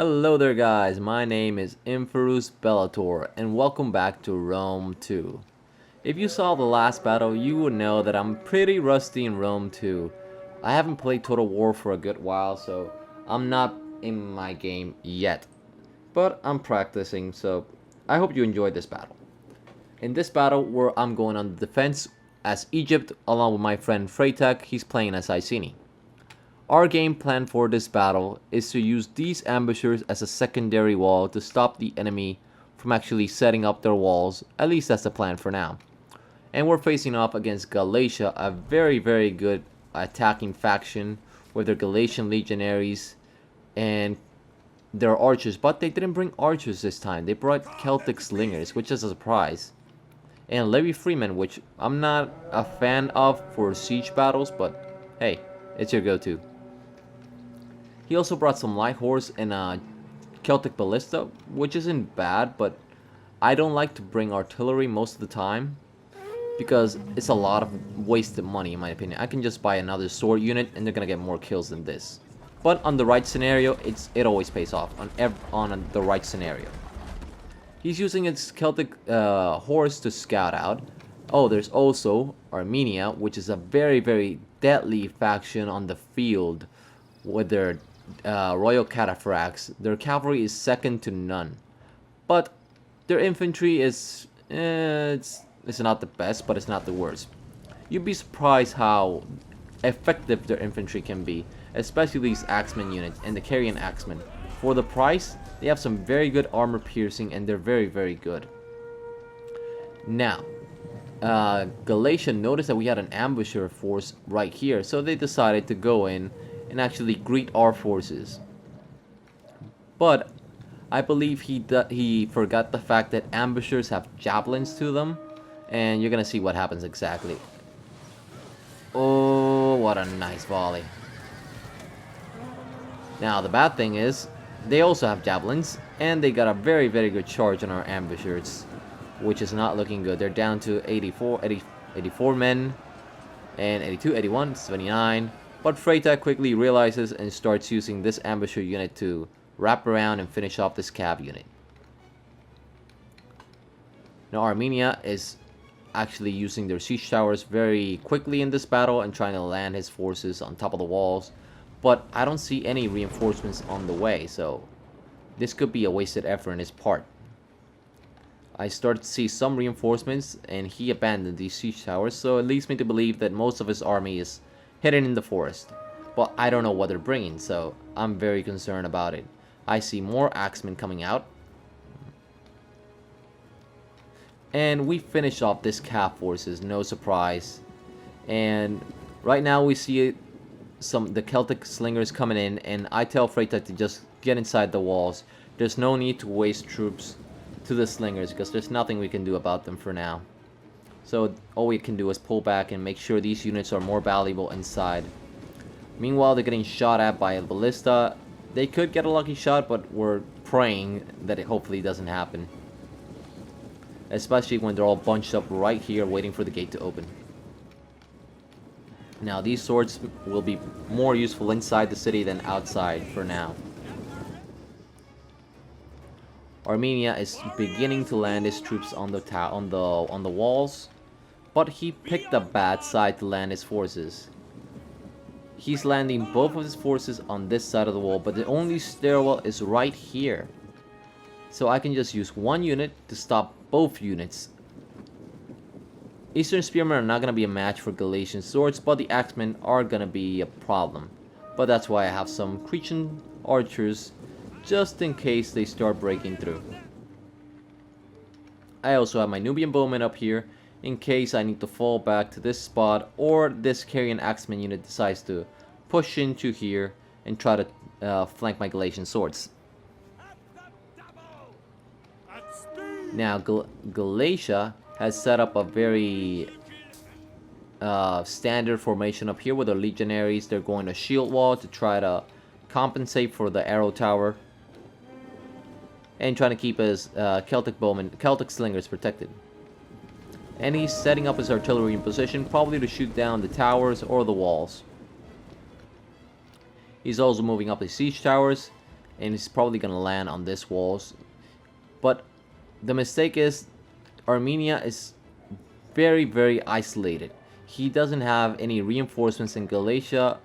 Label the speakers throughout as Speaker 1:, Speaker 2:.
Speaker 1: Hello there guys, my name is Inferus Bellator and welcome back to Rome 2. If you saw the last battle, you would know that I'm pretty rusty in Rome 2. I haven't played Total War for a good while, so I'm not in my game yet. But I'm practicing, so I hope you enjoyed this battle. In this battle, where I'm going on the defense as Egypt, along with my friend Freytech, he's playing as Iceni. Our game plan for this battle is to use these ambushers as a secondary wall to stop the enemy from actually setting up their walls. At least that's the plan for now. And we're facing off against Galatia, a very good attacking faction with their Galatian legionaries and their archers. But they didn't bring archers this time. They brought Celtic slingers, which is a surprise. And Levy Freeman, which I'm not a fan of for siege battles, but hey, it's your go-to. He also brought some light horse and a Celtic ballista, which isn't bad, but I don't like to bring artillery most of the time because it's a lot of wasted money in my opinion. I can just buy another sword unit and they're gonna get more kills than this. But on the right scenario, it always pays off on the right scenario. He's using his Celtic horse to scout out. Oh, there's also Armenia, which is a very deadly faction on the field with their royal cataphracts. Their cavalry is second to none, but their infantry is it's not the best, but it's not the worst. You'd be surprised how effective their infantry can be, especially these axemen units and the carrion axemen. For the price, they have some very good armor piercing and they're very good. Now, Galatia noticed that we had an ambusher force right here, so they decided to go in and actually greet our forces. But I believe he forgot the fact that ambushers have javelins to them, and you're gonna see what happens exactly. Oh, what a nice volley. Now the bad thing is they also have javelins, and they got a very good charge on our ambushers, which is not looking good. They're down to 84 men, and 82, 81, 79. But Freytech quickly realizes and starts using this ambusher unit to wrap around and finish off this cav unit. Now Armenia is actually using their siege towers very quickly in this battle and trying to land his forces on top of the walls. But I don't see any reinforcements on the way, so this could be a wasted effort on his part. I started to see some reinforcements and he abandoned these siege towers, so it leads me to believe that most of his army is hidden in the forest. But I don't know what they're bringing, so I'm very concerned about it. I see more axemen coming out. And we finish off this cav forces, no surprise. And right now we see the Celtic slingers coming in, and I tell Freytech to just get inside the walls. There's no need to waste troops to the slingers because there's nothing we can do about them for now. So all we can do is pull back and make sure these units are more valuable inside. Meanwhile, they're getting shot at by a ballista. They could get a lucky shot, but we're praying that it hopefully doesn't happen. Especially when they're all bunched up right here waiting for the gate to open. Now these swords will be more useful inside the city than outside for now. Armenia is beginning to land his troops on the walls, but he picked a bad side to land his forces. He's landing both of his forces on this side of the wall, but the only stairwell is right here. So I can just use one unit to stop both units. Eastern Spearmen are not going to be a match for Galatian swords, but the Axemen are going to be a problem. But that's why I have some Cretan archers just in case they start breaking through. I also have my Nubian bowmen up here in case I need to fall back to this spot or this carrion axeman unit decides to push into here and try to flank my Galatian swords. Now Galatia has set up a very standard formation up here with their legionaries. They're going to shield wall to try to compensate for the arrow tower and trying to keep his Celtic slingers protected. And he's setting up his artillery in position, probably to shoot down the towers or the walls. He's also moving up his siege towers and he's probably gonna land on this walls. But the mistake is Armenia is very isolated. He doesn't have any reinforcements, and Galatia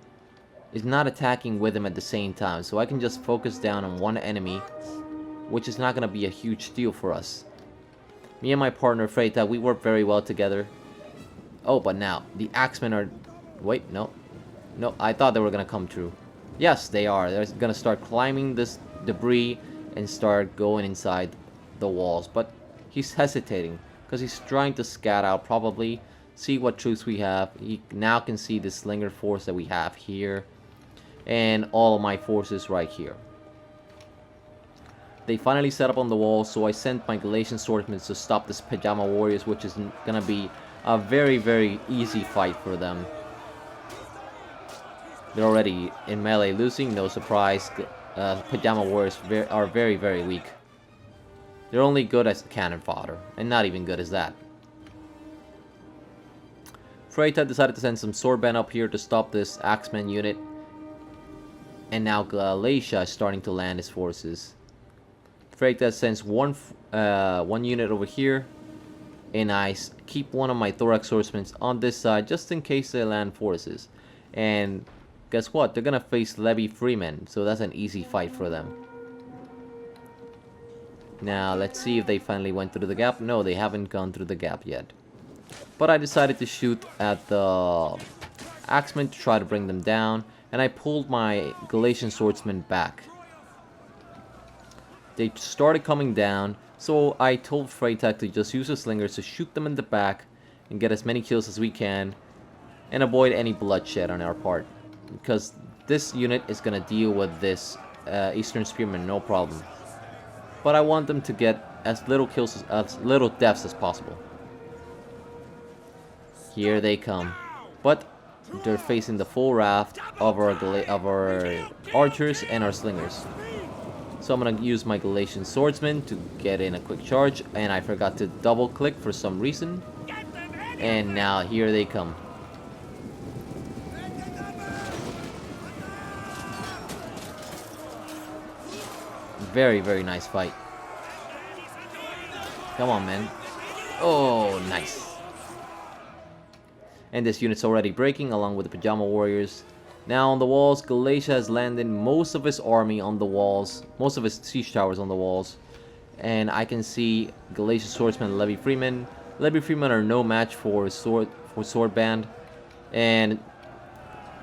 Speaker 1: is not attacking with him at the same time, so I can just focus down on one enemy, which is not gonna be a huge deal for us. Me and my partner Freita, we work very well together. Oh, but now the Axemen are... Wait, no. No, I thought they were gonna come through. Yes, they are. They're gonna start climbing this debris and start going inside the walls. But he's hesitating because he's trying to scout out, probably see what troops we have. He now can see the slinger force that we have here and all of my forces right here. They finally set up on the wall, so I sent my Galatian swordsmen to stop this Pajama Warriors, which is gonna be a very easy fight for them. They're already in melee losing, no surprise. Pajama Warriors are very weak. They're only good as cannon fodder, and not even good as that. Freita decided to send some swordband up here to stop this Axeman unit. And now Galatia is starting to land his forces. Freita sends one unit over here, and I keep one of my thorax swordsmen on this side just in case they land forces. And guess what? They're gonna face Levy Freeman, so that's an easy fight for them. Now let's see if they finally went through the gap. No, they haven't gone through the gap yet. But I decided to shoot at the Axemen to try to bring them down, and I pulled my Galatian swordsmen back. They started coming down, so I told Freitag to just use the slingers to shoot them in the back and get as many kills as we can and avoid any bloodshed on our part, because this unit is gonna deal with this Eastern Spearman no problem. But I want them to get as little kills, as little deaths as possible. Here they come, but they're facing the full raft of our archers and our slingers. So I'm gonna use my Galatian swordsman to get in a quick charge, and I forgot to double click for some reason. And now here they come. Very nice fight. Come on, man. Oh, nice. And this unit's already breaking along with the Pajama Warriors. Now on the walls, Galatia has landed most of his army on the walls, most of his siege towers on the walls. And I can see Galatian swordsman and Levy Freeman. Levy Freeman are no match for swordband. And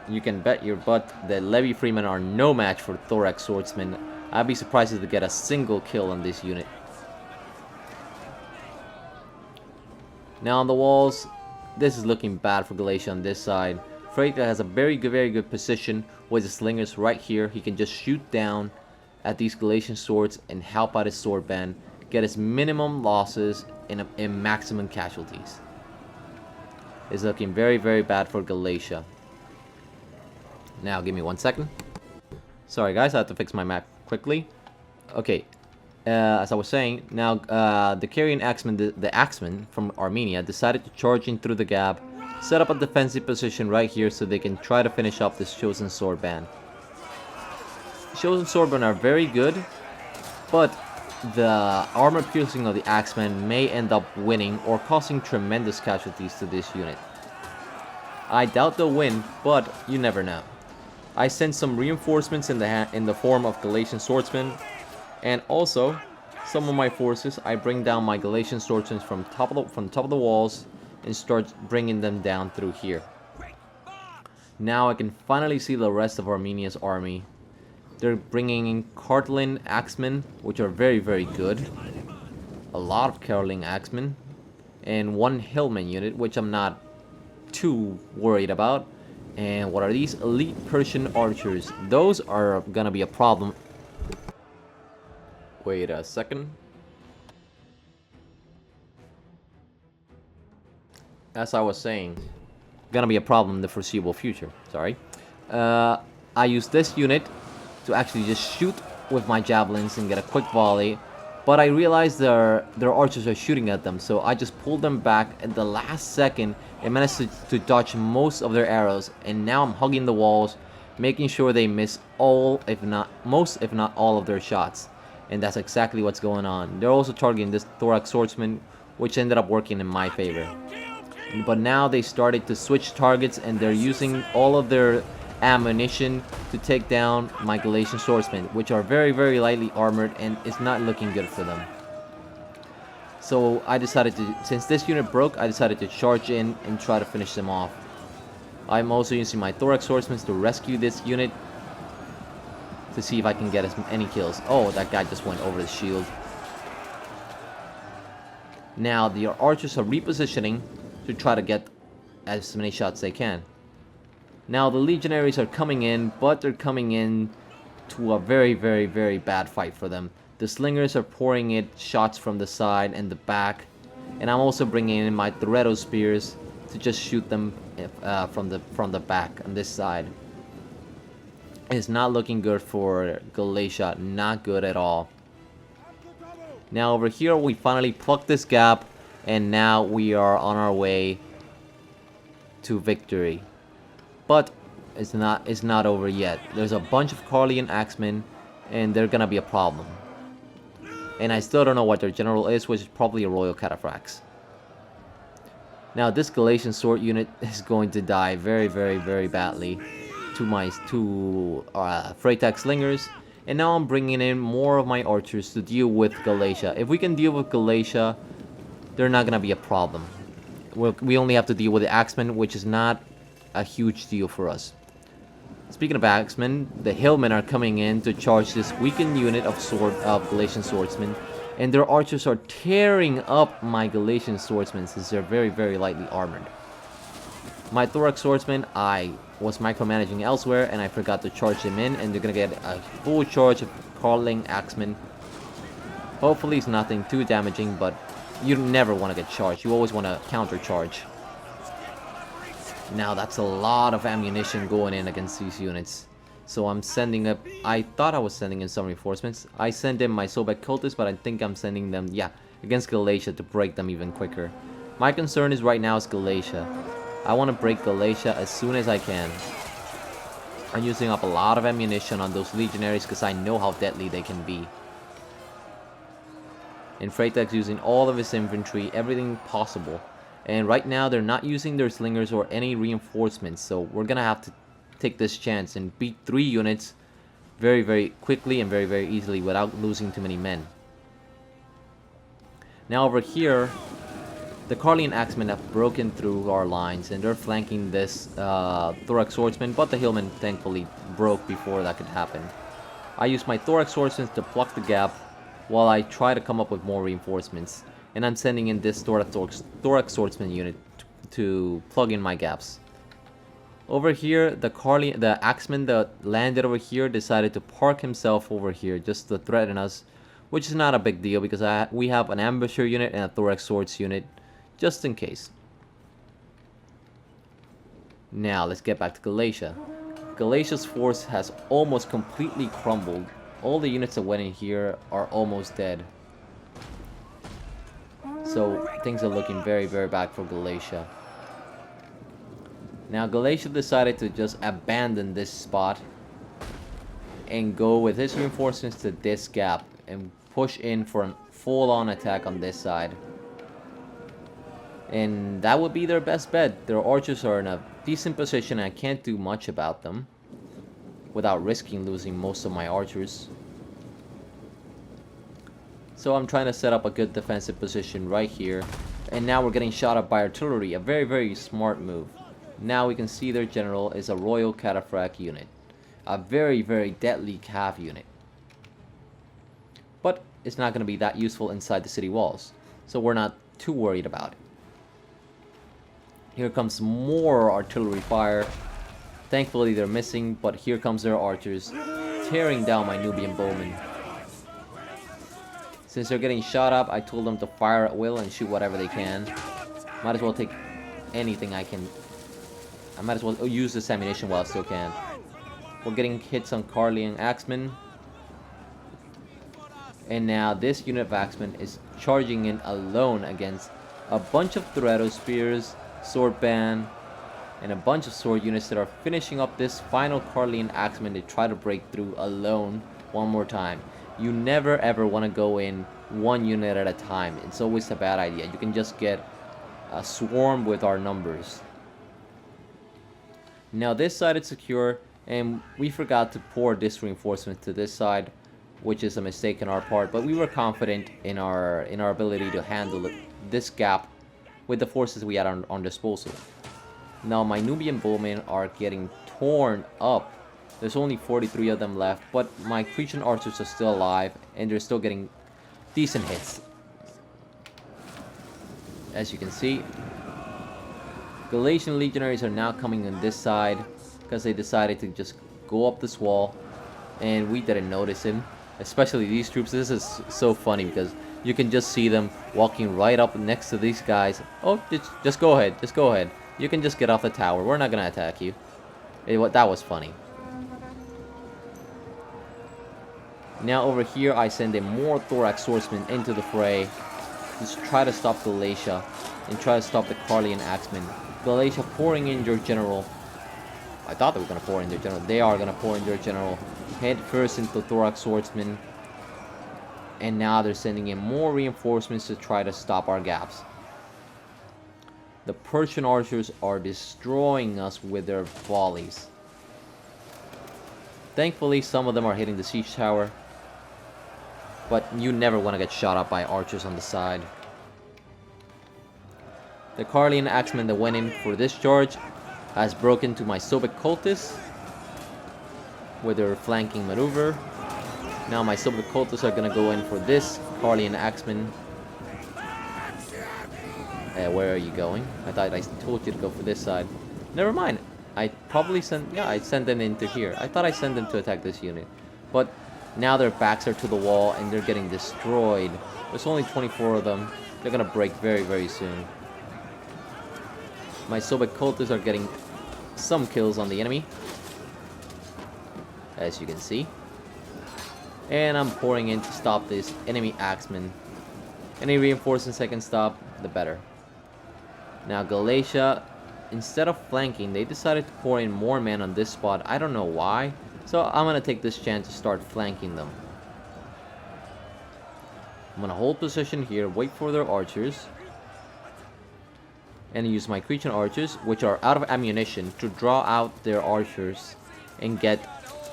Speaker 1: you can bet your butt that Levy Freeman are no match for thorax swordsman. I'd be surprised if they get a single kill on this unit. Now on the walls, this is looking bad for Galatia on this side. Freita has a very good position with the slingers right here. He can just shoot down at these Galatian swords and help out his swordband, get his minimum losses and maximum casualties. It's looking very bad for Galatia. Now give me 1 second. Sorry guys, I have to fix my map quickly. Okay, as I was saying, now the carrying Axeman, the Axeman from Armenia decided to charge in through the gap, set up a defensive position right here so they can try to finish up this Chosen Swordband. Chosen Swordband are very good, but the armor piercing of the Axeman may end up winning or causing tremendous casualties to this unit. I doubt they'll win, but you never know. I sent some reinforcements in the form of Galatian swordsmen, and also some of my forces. I bring down my Galatian swordsmen from top of the walls and start bringing them down through here. Now I can finally see the rest of Armenia's army. They're bringing in Cartlin Axemen, which are very good. A lot of Cartlin Axemen, and one Hillman unit, which I'm not too worried about. And what are these? Elite Persian archers. Those are gonna be a problem. Wait a second. As I was saying, gonna be a problem in the foreseeable future. Sorry. I use this unit to actually just shoot with my javelins and get a quick volley. But I realized their archers are shooting at them, so I just pulled them back at the last second and managed to dodge most of their arrows. And now I'm hugging the walls making sure they miss all, if not most, if not all of their shots. And that's exactly what's going on. They're also targeting this thorax swordsman, which ended up working in my favor. But now they started to switch targets, and they're using all of their ammunition to take down my Galatian swordsmen, which are very, very lightly armored, and it's not looking good for them. So I decided to, since this unit broke, I decided to charge in and try to finish them off. I'm also using my thorax swordsmen to rescue this unit to see if I can get any kills. Oh, that guy just went over the shield. Now the archers are repositioning to try to get as many shots as they can. Now the legionaries are coming in, but they're coming in to a very, very, very bad fight for them. The slingers are pouring in shots from the side and the back, and I'm also bringing in my Toretto spears to just shoot them from the back on this side. It's not looking good for Galatia, not good at all. Now over here we finally plucked this gap, and now we are on our way to victory. But it's not over yet. There's a bunch of Carlian axemen, and they're gonna be a problem. And I still don't know what their general is, which is probably a royal cataphracts. Now this Galatian sword unit is going to die very, very, very badly to my two Freytag slingers. And now I'm bringing in more of my archers to deal with Galatia. If we can deal with Galatia, they're not gonna be a problem. We only have to deal with the axemen, which is not a huge deal for us. Speaking of axemen, the hillmen are coming in to charge this weakened unit of Galatian swordsmen, and their archers are tearing up my Galatian swordsmen since they're very, very lightly armored. My thorax swordsmen, I was micromanaging elsewhere, and I forgot to charge them in, and they're gonna get a full charge of Carling axemen. Hopefully it's nothing too damaging, but you never want to get charged. You always want to counter charge. Now that's a lot of ammunition going in against these units. So I'm sending up, I thought I was sending in some reinforcements. I sent in my Sobek cultists, but I think I'm sending them, yeah, against Galatia to break them even quicker. My concern is right now is Galatia. I want to break Galatia as soon as I can. I'm using up a lot of ammunition on those legionaries because I know how deadly they can be. And Freytag's using all of his infantry, everything possible. And right now they're not using their slingers or any reinforcements, so we're gonna have to take this chance and beat 3 units very, very quickly and very, very easily without losing too many men. Now over here, the Carlian axemen have broken through our lines, and they're flanking this thorax swordsman, but the hillmen thankfully broke before that could happen. I used my thorax swordsmen to pluck the gap while I try to come up with more reinforcements, and I'm sending in this thorax swordsman unit to plug in my gaps. Over here, the axeman that landed over here decided to park himself over here just to threaten us, which is not a big deal because we have an ambusher unit and a thorax swords unit just in case. Now let's get back to Galatia. Galatia's force has almost completely crumbled. All the units that went in here are almost dead. So things are looking very, very bad for Galatia. Now Galatia decided to just abandon this spot and go with his reinforcements to this gap and push in for a full-on attack on this side. And that would be their best bet. Their archers are in a decent position and I can't do much about them without risking losing most of my archers. So I'm trying to set up a good defensive position right here. And now we're getting shot at by artillery. A very, very smart move. Now we can see their general is a royal cataphract unit. A very, very deadly cav unit. But it's not going to be that useful inside the city walls. So we're not too worried about it. Here comes more artillery fire. Thankfully they're missing, but here comes their archers, tearing down my Nubian bowmen. Since they're getting shot up, I told them to fire at will and shoot whatever they can. Might as well take anything I can. I might as well use this ammunition while I still can. We're getting hits on Carlian axemen. And now this unit of axemen is charging in alone against a bunch of Toretto spears, sword band, and a bunch of sword units that are finishing up this final Carlian Axeman. They try to break through alone one more time. You never ever want to go in one unit at a time. It's always a bad idea. You can just get a swarm with our numbers. Now this side is secure, and we forgot to pour this reinforcement to this side, which is a mistake on our part, but we were confident in our ability to handle this gap with the forces we had on disposal. Now my Nubian bowmen are getting torn up. There's only 43 of them left, but my Cretan archers are still alive, and they're still getting decent hits. As you can see, Galatian legionaries are now coming on this side because they decided to just go up this wall, and we didn't notice him. Especially these troops. This is so funny because you can just see them walking right up next to these guys. Oh, just go ahead. Just go ahead. You can just get off the tower. We're not gonna attack you. That was funny. Now over here, I send in more Thorax swordsmen into the fray. Just try to stop Galatia and try to stop the Carlian Axemen. Galatia pouring in your general. I thought they were gonna pour in their general. They are gonna pour in their general. Head first into Thorax swordsmen, and now they're sending in more reinforcements to try to stop our gaps. The Persian archers are destroying us with their volleys. Thankfully, some of them are hitting the siege tower, but you never want to get shot up by archers on the side. The Carlian Axemen that went in for this charge has broken to my Soviet cultists with their flanking maneuver. Now my Soviet cultists are gonna go in for this Carlian Axeman. Where are you going? I thought I told you to go for this side. Never mind. I probably sent them into here. I thought I sent them to attack this unit. But now their backs are to the wall and they're getting destroyed. There's only 24 of them. They're gonna break very, very soon. My Soviet cultists are getting some kills on the enemy, as you can see. And I'm pouring in to stop this enemy axeman. Any reinforcements I can stop, the better. Now Galatia, instead of flanking, they decided to pour in more men on this spot. I don't know why. So I'm gonna take this chance to start flanking them. I'm gonna hold position here, wait for their archers, and use my Cretan archers, which are out of ammunition, to draw out their archers and get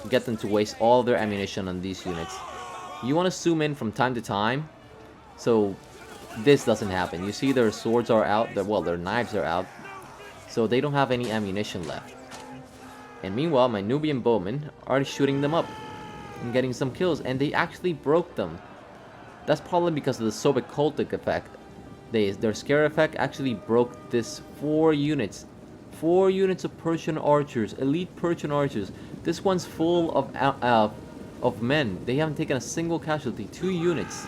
Speaker 1: them to waste all their ammunition on these units. You want to zoom in from time to time so this doesn't happen. You see their swords are out, their knives are out, so they don't have any ammunition left. And meanwhile, my Nubian bowmen are shooting them up and getting some kills, and they actually broke them. That's probably because of the Soviet cultic effect. Their scare effect actually broke this 4 units. 4 units of Persian archers, elite Persian archers. This one's full of men. They haven't taken a single casualty. 2 units.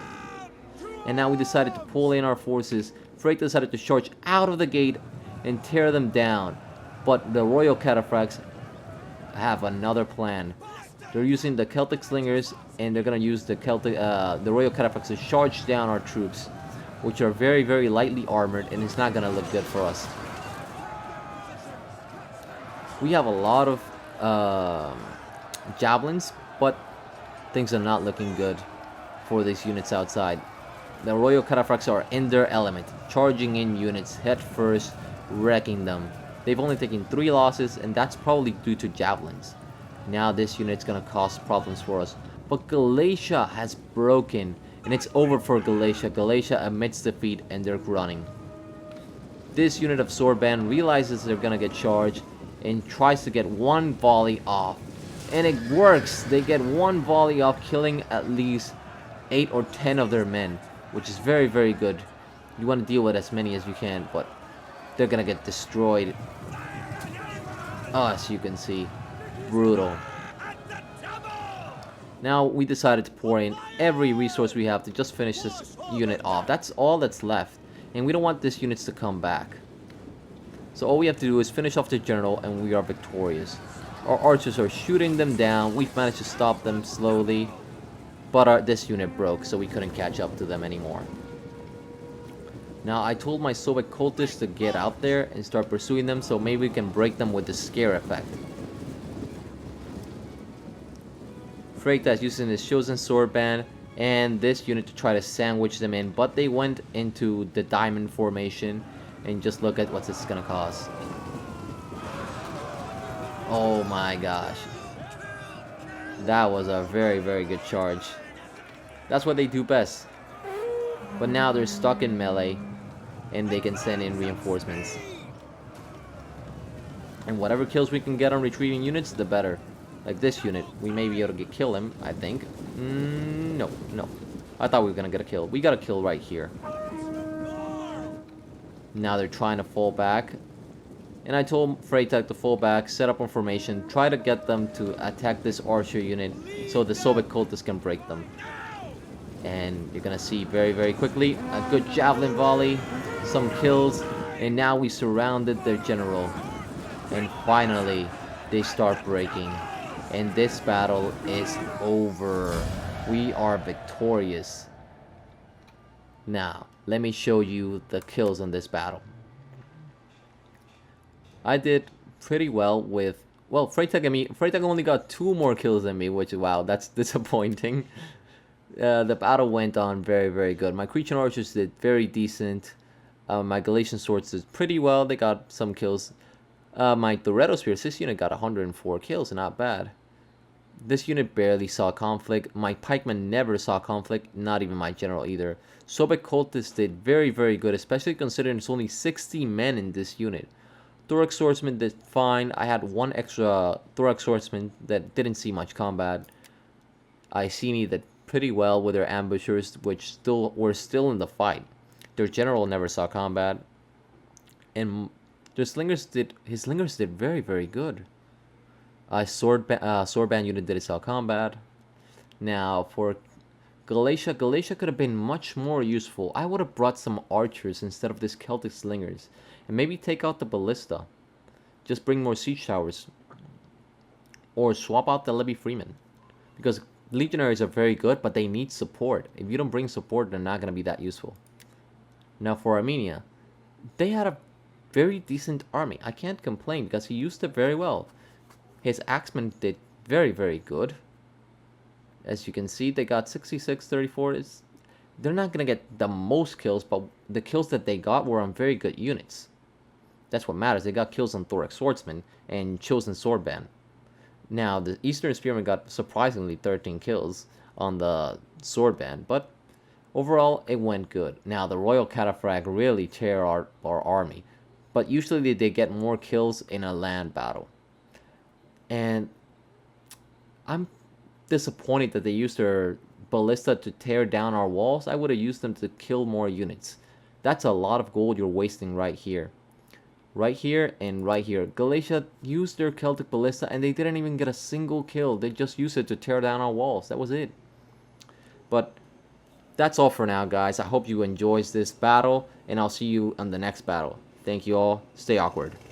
Speaker 1: And now we decided to pull in our forces. Freyk decided to charge out of the gate and tear them down. But the Royal Cataphracts have another plan. They're using the Celtic Slingers, and they're gonna use the Royal Cataphracts to charge down our troops, which are very, very lightly armored, and it's not gonna look good for us. We have a lot of javelins, but things are not looking good for these units outside. The Royal Cataphracts are in their element, charging in units head first, wrecking them. They've only taken 3 losses, and that's probably due to javelins. Now this unit's gonna cause problems for us. But Galatia has broken, and it's over for Galatia. Galatia admits defeat, and they're running. This unit of Swordband realizes they're gonna get charged and tries to get one volley off. And it works! They get one volley off, killing at least 8 or 10 of their men, which is very, very good. You want to deal with as many as you can, but they're gonna get destroyed. As you can see, brutal. Now we decided to pour in every resource we have to just finish this unit off. That's all that's left, and we don't want these units to come back. So all we have to do is finish off the general, and we are victorious. Our archers are shooting them down. We've managed to stop them slowly, but this unit broke, so we couldn't catch up to them anymore. Now, I told my Soviet cultists to get out there and start pursuing them, so maybe we can break them with the scare effect. Freitas using his chosen sword band and this unit to try to sandwich them in, but they went into the diamond formation, and just look at what this is gonna cause. Oh my gosh. That was a very, very good charge. That's what they do best. But now they're stuck in melee, and they can send in reinforcements. And whatever kills we can get on retreating units, the better. Like this unit, we may be able to kill him, I think. No. I thought we were gonna get a kill. We got a kill right here. Now they're trying to fall back. And I told Freytag to fall back, set up a formation, try to get them to attack this archer unit so the Soviet cultists can break them. And you're gonna see very, very quickly a good javelin volley, some kills, and now we surrounded their general. And finally, they start breaking. And this battle is over. We are victorious. Now, let me show you the kills on this battle. I did pretty well with... Well, Freytag only got 2 more kills than me, which, wow, that's disappointing. The battle went on very, very good. My Cretan archers did very decent. My Galatian swords did pretty well. They got some kills. My Toretto spears, this unit got 104 kills, not bad. This unit barely saw conflict. My pikemen never saw conflict, not even my general either. Soviet cultists did very, very good, especially considering there's only 60 men in this unit. Thorax swordsman did fine. I had 1 extra thorax swordsman that didn't see much combat. Iceni did pretty well with their ambushers, which were still in the fight. Their general never saw combat, and his slingers did very, very good. Sword band unit did saw combat. Now for Galatia could have been much more useful. I would have brought some archers instead of this Celtic slingers. And maybe take out the ballista. Just bring more siege towers. Or swap out the Levy Freeman. Because legionaries are very good, but they need support. If you don't bring support, they're not going to be that useful. Now for Armenia, they had a very decent army. I can't complain because he used it very well. His axemen did very, very good. As you can see, they got 66, 34. They're not going to get the most kills, but the kills that they got were on very good units. That's what matters. They got kills on Thorax Swordsman and Chosen Swordband. Now, the Eastern Spearman got surprisingly 13 kills on the Swordband, but overall, it went good. Now, the Royal Cataphrag really tear our army, but usually they get more kills in a land battle. And I'm disappointed that they used their ballista to tear down our walls. I would have used them to kill more units. That's a lot of gold you're wasting right here. Right here and right here. Galatia used their Celtic ballista and they didn't even get a single kill. They just used it to tear down our walls. That was it. But that's all for now, guys. I hope you enjoyed this battle, and I'll see you on the next battle. Thank you all. Stay awkward.